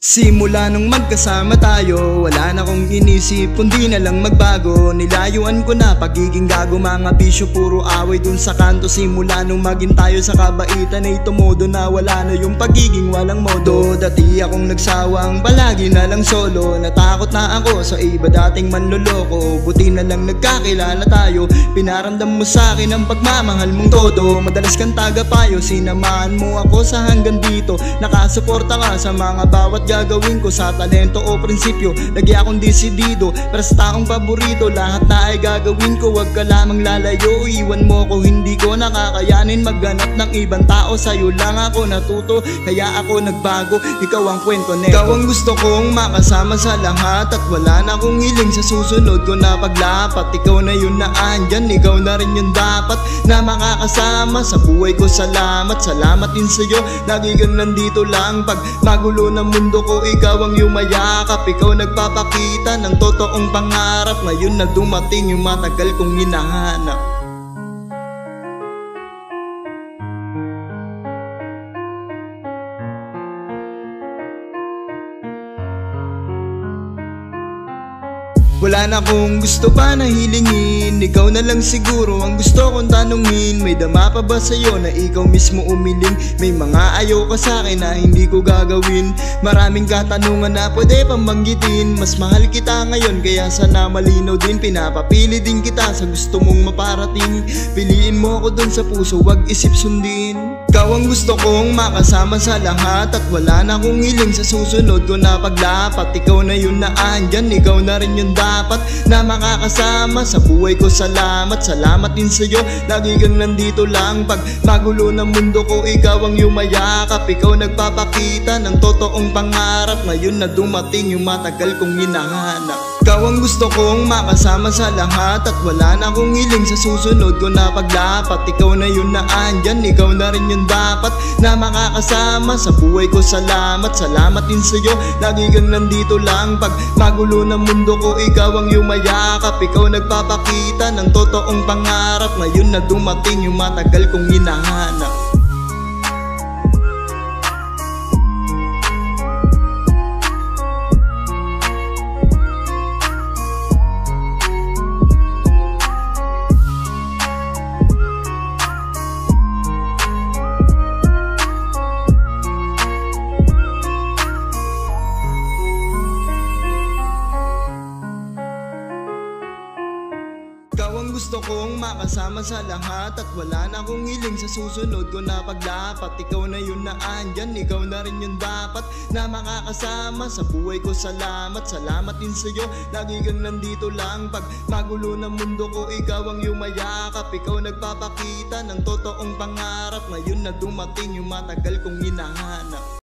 Simula nung magkasama tayo, wala na kong inisip kundi na lang magbago. Nilayuan ko na pagiging gago, mga bisyo puro away dun sa kanto. Simula nung maging tayo sa kabaitan ay tumodo na, wala na yung pagiging walang modo. Dati akong nagsawang palagi na lang solo, natakot na ako sa iba dating manloloko. Buti na lang nagkakilala tayo, pinaramdam mo sa akin ang pagmamahal mong todo. Madalas kang tagapayo, sinamahan mo ako sa hanggang dito. Nakasuporta ka sa mga bawat gagawin ko, sa talento o prinsipyo lagi akong desidido. Pero sa taong paborito, lahat na ay gagawin ko. Wag ka lamang lalayo, iwan mo ko, hindi ko nakakayanin maghanap ng ibang tao. Sa'yo lang ako natuto, kaya ako nagbago. Ikaw ang kwento neto. Ikaw ang gusto kong makasama sa lahat, at wala na akong hiling sa susunod ko na paglapat. Ikaw na yun na andyan, ikaw na rin yun dapat na makakasama sa buhay ko. Salamat, salamat din sa'yo, lagi kang nandito lang. Pag magulo ng mundo ko, ikaw ang yumayakap. Ikaw nagpapakita ng totoong pangarap. Ngayon na dumating yung matagal kong hinahanap. Wala na akong gusto pa na hilingin, ikaw na lang siguro ang gusto kong tanungin. May dama pa ba sa'yo na ikaw mismo umiling? May mga ayaw ka sa'kin na hindi ko gagawin. Maraming katanungan na pwede pang banggitin. Mas mahal kita ngayon kaya sana malinaw din. Pinapapili din kita sa gusto mong maparating. Piliin mo ako dun sa puso, wag isip sundin. Ikaw ang gusto kong makasama sa lahat, at wala na akong hiling sa susunod ko na paglapat. Ikaw na yun na andyan, ikaw na rin yun dapat na makakasama sa buhay ko. Salamat, salamat din sa'yo, lagi kang nandito lang. Pag magulo ng mundo ko, ikaw ang yumayakap. Ikaw nagpapakita ng totoong pangarap. Ngayon na dumating yung matagal kong hinahanap. Ikaw ang gusto kong makasama sa lahat, at wala na akong hiling sa susunod ko na paglapat. Ikaw na yun na andyan, ikaw na rin yun dapat na makakasama sa buhay ko. Salamat, salamat din sa'yo, lagi kang nandito lang. Pag magulo ng mundo ko, ikaw ang yumayakap. Ikaw nagpapakita ng totoong pangarap. Ngayon na dumating yung matagal kong hinahanap. Ikaw ang gusto kong makasama sa lahat, at wala na akong hiling sa susunod ko na paglapat. Ikaw na yun na andyan, ikaw na rin yun dapat na makakasama sa buhay ko. Salamat, salamat din sa'yo, lagi kang nandito lang. Pag magulo ng mundo ko, ikaw ang yumayakap. Ikaw nagpapakita ng totoong pangarap. Ngayon na dumating yung matagal kong hinahanap.